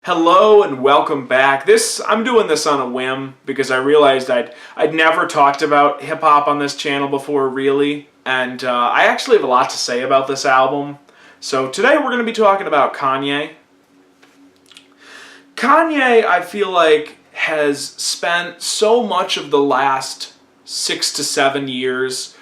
Hello and welcome back. I'm doing this on a whim because I realized I'd never talked about hip-hop on this channel before, really. And I actually have a lot to say about this album. So today we're going to be talking about Kanye. Kanye, I feel like, has spent so much of the last 6 to 7 years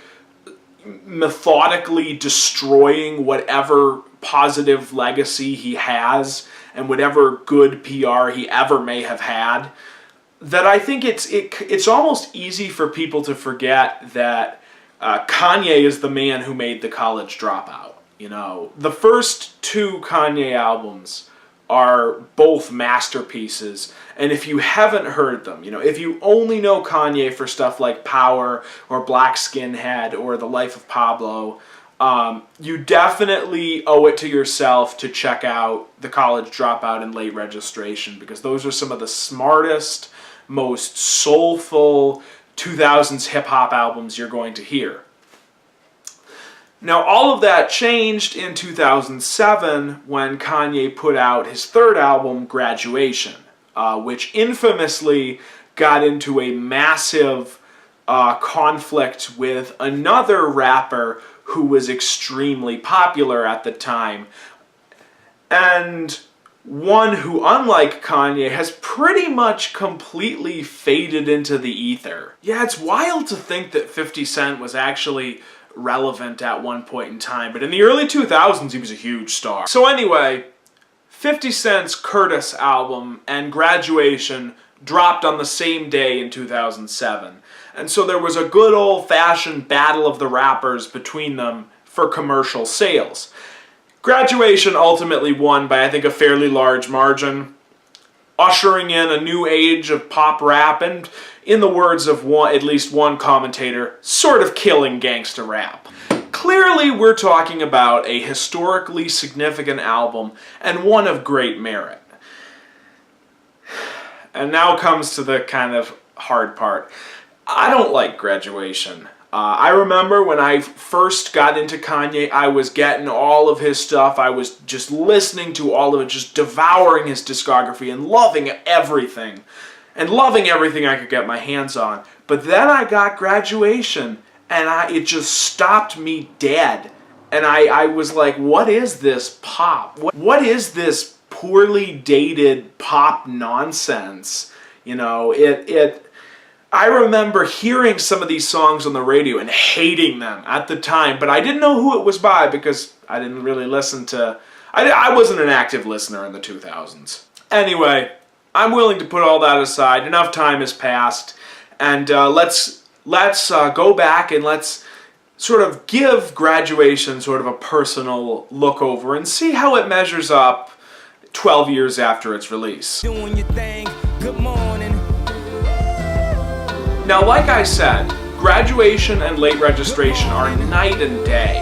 methodically destroying whatever positive legacy he has and whatever good PR he ever may have had, that I think it's almost easy for people to forget that Kanye is the man who made The College Dropout. You know, the first two Kanye albums are both masterpieces, and if you haven't heard them, you know, if you only know Kanye for stuff like Power or Black Skinhead or The Life of Pablo, you definitely owe it to yourself to check out The College Dropout and Late Registration, because those are some of the smartest, most soulful 2000s hip-hop albums you're going to hear. Now, all of that changed in 2007 when Kanye put out his third album, Graduation, which infamously got into a massive conflict with another rapper who was extremely popular at the time, and one who, unlike Kanye, has pretty much completely faded into the ether. Yeah, it's wild to think that 50 Cent was actually relevant at one point in time, but in the early 2000s he was a huge star. So anyway, 50 Cent's Curtis album and Graduation dropped on the same day in 2007. And so there was a good old-fashioned battle of the rappers between them for commercial sales. Graduation ultimately won by, I think, a fairly large margin, ushering in a new age of pop rap and, in the words of at least one commentator, sort of killing gangsta rap. Clearly, we're talking about a historically significant album and one of great merit. And now comes to the kind of hard part. I don't like Graduation. I remember when I first got into Kanye, I was getting all of his stuff. I was just listening to all of it, just devouring his discography and loving everything. And loving everything I could get my hands on. But then I got Graduation, and it just stopped me dead. And I was like, what is this pop? What is this poorly dated pop nonsense? You know, I remember hearing some of these songs on the radio and hating them at the time, but I didn't know who it was by because I didn't really listen to... I wasn't an active listener in the 2000s. Anyway, I'm willing to put all that aside. Enough time has passed, and let's go back and let's sort of give Graduation sort of a personal look over and see how it measures up 12 years after its release. Doing your thing. Good morning. Now, like I said, Graduation and Late Registration are night and day.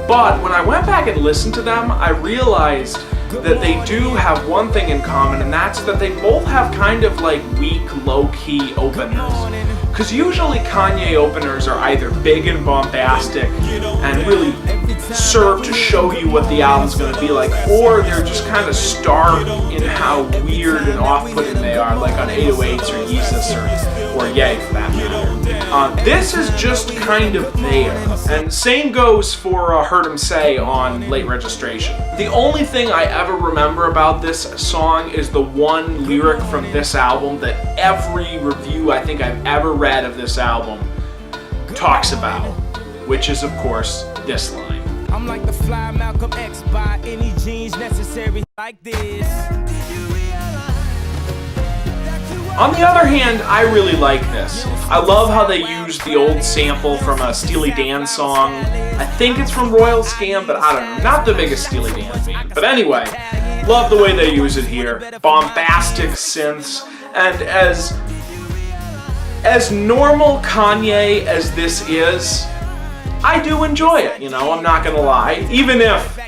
But when I went back and listened to them, I realized that they do have one thing in common, and that's that they both have kind of like weak, low-key openers. Because usually Kanye openers are either big and bombastic and really serve to show you what the album's going to be like, or they're just kind of stark in how weird and off-putting they are, like on 808s or Yeezus or Ye for that matter. This is just kind of there. And same goes for Heard 'Em Say on Late Registration. The only thing I ever remember about this song is the one lyric from this album that every review I think I've ever read of this album talks about, which is, of course, this line. I'm like the fly Malcolm X, by any jeans necessary like this. On the other hand, I really like this. I love how they used the old sample from a Steely Dan song. I think it's from Royal Scam, but I don't know. Not the biggest Steely Dan fan. But anyway, love the way they use it here. Bombastic synths. And as normal Kanye as this is, I do enjoy it, you know, I'm not gonna lie. Even if,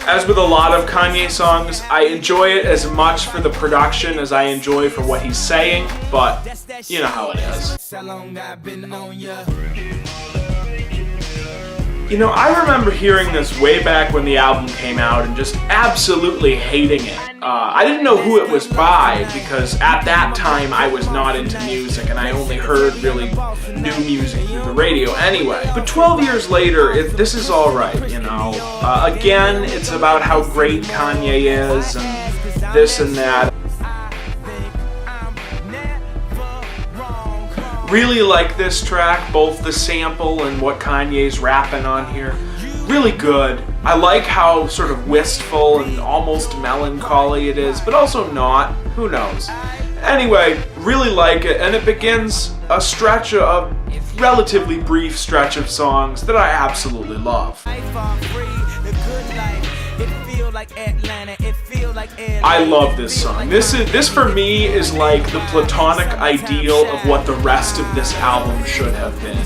as with a lot of Kanye songs, I enjoy it as much for the production as I enjoy for what he's saying, but you know how it is. You know, I remember hearing this way back when the album came out and just absolutely hating it. I didn't know who it was by because at that time I was not into music and I only heard really new music through the radio anyway. But 12 years later, this is alright, you know. Again, it's about how great Kanye is and this and that. Really like this track, both the sample and what Kanye's rapping on here. Really good. I like how sort of wistful and almost melancholy it is, but also not. Who knows? Anyway, really like it, and it begins a stretch of relatively brief stretch of songs that I absolutely love. I love this song. This for me is like the platonic ideal of what the rest of this album should have been.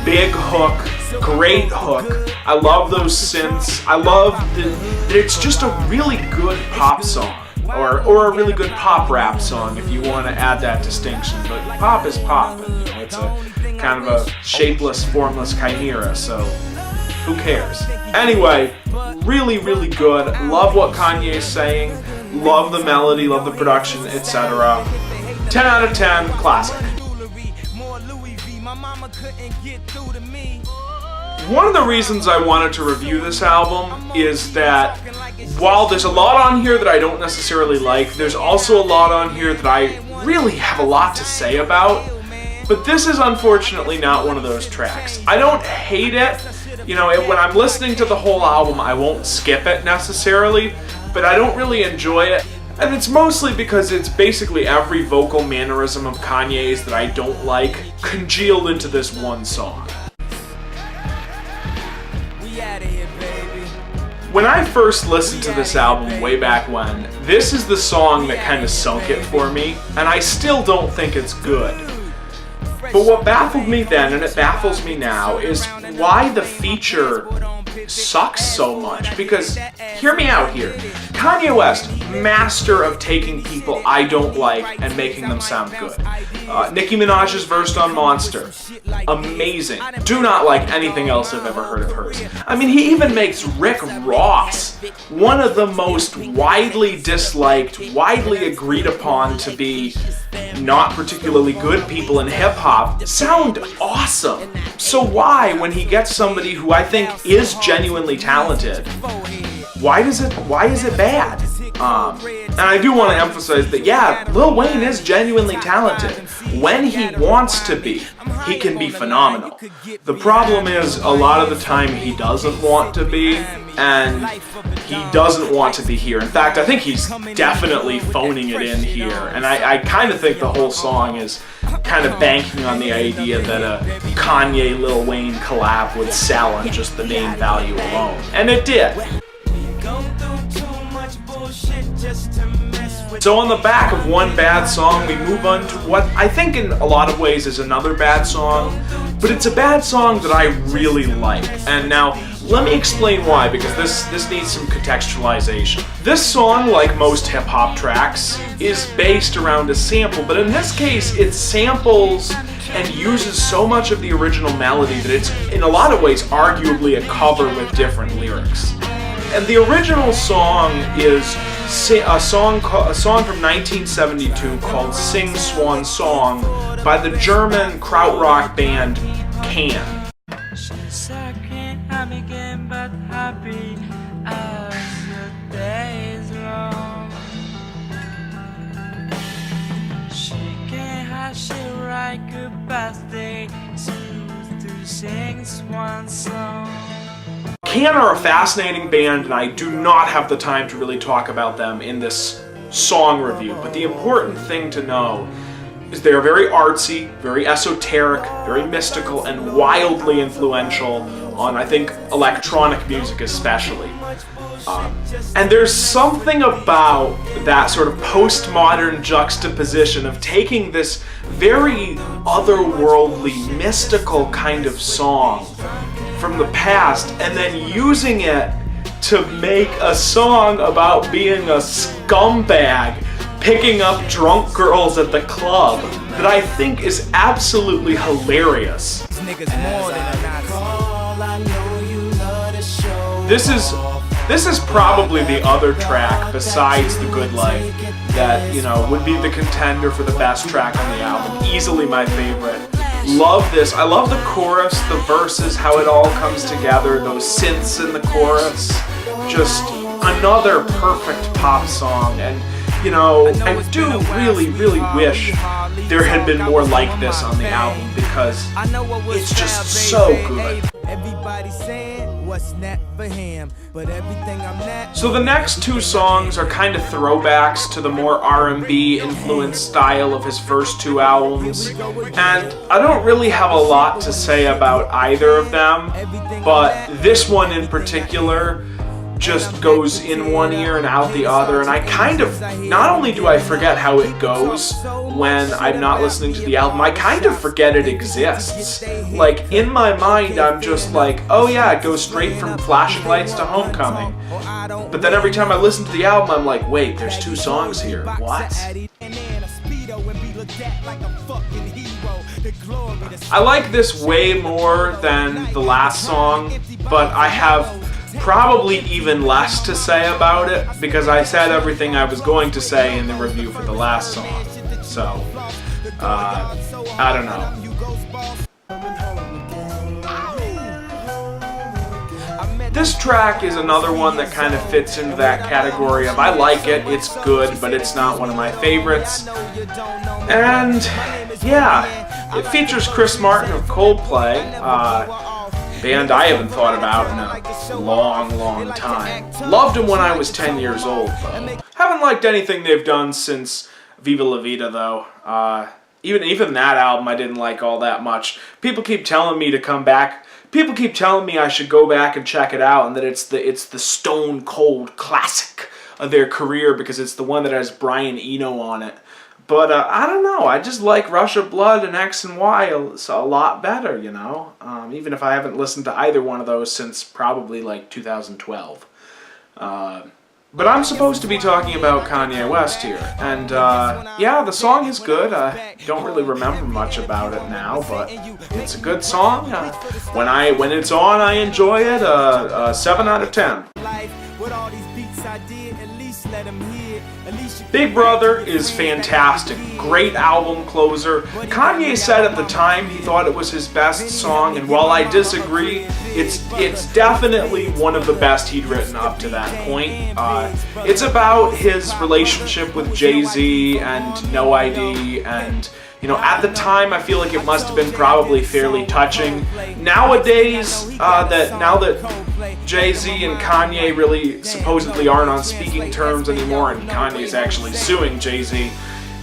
Big hook, great hook. I love those synths. I love that it's just a really good pop song. Or a really good pop rap song if you want to add that distinction. But pop is pop. And, you know, it's a kind of a shapeless, formless chimera, so who cares? Anyway, really, really good. Love what Kanye's saying. Love the melody, love the production, etc. 10 out of 10, classic. One of the reasons I wanted to review this album is that while there's a lot on here that I don't necessarily like, there's also a lot on here that I really have a lot to say about. But this is unfortunately not one of those tracks. I don't hate it. You know, when I'm listening to the whole album, I won't skip it necessarily, but I don't really enjoy it. And it's mostly because it's basically every vocal mannerism of Kanye's that I don't like congealed into this one song. When I first listened to this album way back when, this is the song that kind of sunk it for me, and I still don't think it's good. But what baffled me then, and it baffles me now, is why the feature sucks so much. Because, hear me out here, Kanye West, master of taking people I don't like and making them sound good. Nicki Minaj's verse on Monster, amazing. Do not like anything else I've ever heard of hers. I mean, he even makes Rick Ross, one of the most widely disliked, widely agreed upon to be not particularly good people in hip-hop, sound awesome. So why, when he gets somebody who I think is genuinely talented, why is it bad? And I do want to emphasize that, yeah, Lil Wayne is genuinely talented. When he wants to be, he can be phenomenal. The problem is, a lot of the time he doesn't want to be, and he doesn't want to be here. In fact, I think he's definitely phoning it in here, and I kind of think the whole song is kind of banking on the idea that a Kanye-Lil Wayne collab would sell on just the name value alone. And it did. So on the back of one bad song, we move on to what I think in a lot of ways is another bad song, but it's a bad song that I really like. And now, let me explain why, because this needs some contextualization. This song, like most hip-hop tracks, is based around a sample, but in this case, it samples and uses so much of the original melody that it's, in a lot of ways, arguably a cover with different lyrics. And the original song is a song from 1972 called Sing Swan Song by the German krautrock band Can. Can are a fascinating band, and I do not have the time to really talk about them in this song review, but the important thing to know is they are very artsy, very esoteric, very mystical, and wildly influential on, I think, electronic music especially. And there's something about that sort of postmodern juxtaposition of taking this very otherworldly, mystical kind of song from the past and then using it to make a song about being a scumbag picking up drunk girls at the club that I think is absolutely hilarious. Niggas more than a this is probably the other track besides The Good Life that, you know, would be the contender for the best track on the album. Easily my favorite. Love this. I love the chorus, the verses, how it all comes together, those synths in the chorus. Just another perfect pop song. And, you know, I do really, really wish there had been more like this on the album because it's just so good. So the next two songs are kind of throwbacks to the more R&B influenced style of his first two albums, and I don't really have a lot to say about either of them, but this one in particular just goes in one ear and out the other, and I kind of, not only do I forget how it goes when I'm not listening to the album, I kind of forget it exists. Like, in my mind, I'm just like, oh yeah, it goes straight from Flashing Lights to Homecoming. But then every time I listen to the album, I'm like, wait, there's two songs here. What? I like this way more than the last song, but I have probably even less to say about it because I said everything I was going to say in the review for the last song. So, I don't know. This track is another one that kind of fits into that category of I like it, it's good, but it's not one of my favorites. And yeah, it features Chris Martin of Coldplay, band I haven't thought about in a long, long time. Loved them when I was 10 years old, though. Haven't liked anything they've done since Viva La Vida, though. Even that album I didn't like all that much. People keep telling me to come back. People keep telling me I should go back and check it out, and that it's the stone cold classic of their career because it's the one that has Brian Eno on it. But I don't know, I just like Rush of Blood and X and Y a lot better, you know? Even if I haven't listened to either one of those since probably like 2012. But I'm supposed to be talking about Kanye West here. And yeah, the song is good. I don't really remember much about it now, but it's a good song. When it's on, I enjoy it. 7 out of 10. Big Brother is fantastic. Great album closer. Kanye said at the time he thought it was his best song, and while I disagree, it's definitely one of the best he'd written up to that point. It's about his relationship with Jay-Z and No ID, and you know, at the time, I feel like it must have been probably fairly touching. Nowadays, now that Jay-Z and Kanye really supposedly aren't on speaking terms anymore, and Kanye's actually suing Jay-Z,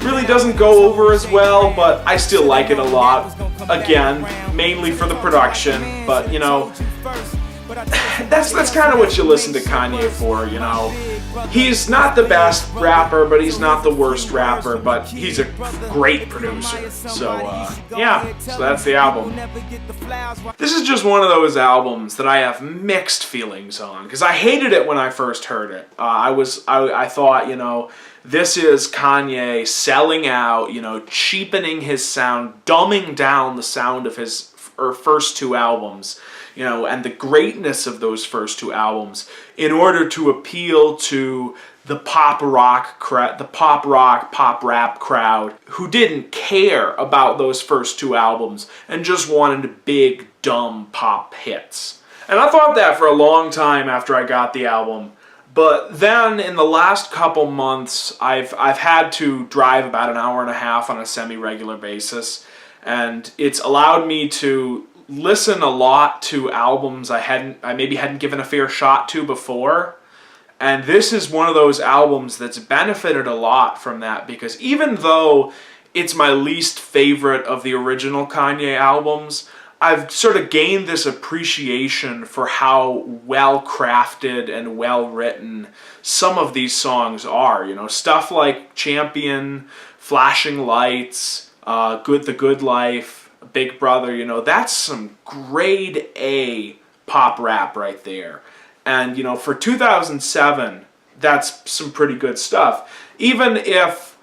really doesn't go over as well, but I still like it a lot. Again, mainly for the production, but you know, that's kind of what you listen to Kanye for, you know. He's not the best rapper, but he's not the worst rapper, but he's a great producer. So, yeah, so that's the album. This is just one of those albums that I have mixed feelings on, because I hated it when I first heard it. I thought, you know, this is Kanye selling out, you know, cheapening his sound, dumbing down the sound of his first two albums, you know, and the greatness of those first two albums in order to appeal to the pop rap crowd who didn't care about those first two albums and just wanted big, dumb pop hits. And I thought that for a long time after I got the album. But then in the last couple months, I've had to drive about an hour and a half on a semi-regular basis, and it's allowed me to listen a lot to albums I maybe hadn't given a fair shot to before. And this is one of those albums that's benefited a lot from that, because even though it's my least favorite of the original Kanye albums, I've sort of gained this appreciation for how well crafted and well written some of these songs are. You know, stuff like Champion, Flashing Lights, The Good Life, Big Brother, you know, that's some grade A pop rap right there. And, you know, for 2007, that's some pretty good stuff. Even if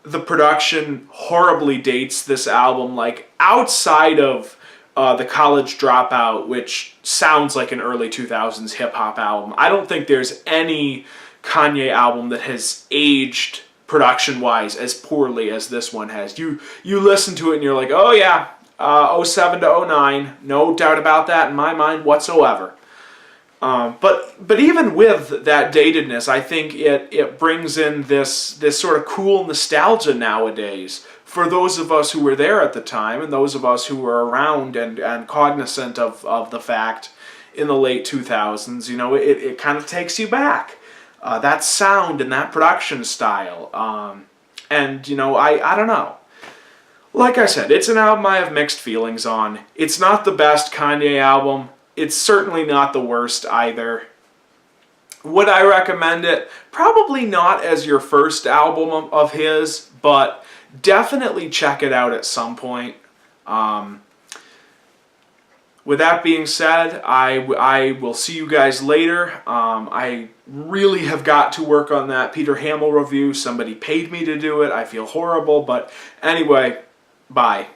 the production horribly dates this album, like outside of The College Dropout, which sounds like an early 2000s hip-hop album. I don't think there's any Kanye album that has aged production-wise as poorly as this one has. You listen to it and you're like, oh yeah, 07 to 09, no doubt about that in my mind whatsoever. But even with that datedness, I think it brings in this sort of cool nostalgia nowadays for those of us who were there at the time and those of us who were around and cognizant of the fact in the late 2000s. You know, it kind of takes you back. That sound and that production style. And, you know, I don't know. Like I said, it's an album I have mixed feelings on. It's not the best Kanye album. It's certainly not the worst either. Would I recommend it? Probably not as your first album of his, but definitely check it out at some point. With that being said, I will see you guys later. I really have got to work on that Peter Hamill review. Somebody paid me to do it. I feel horrible, but anyway, bye.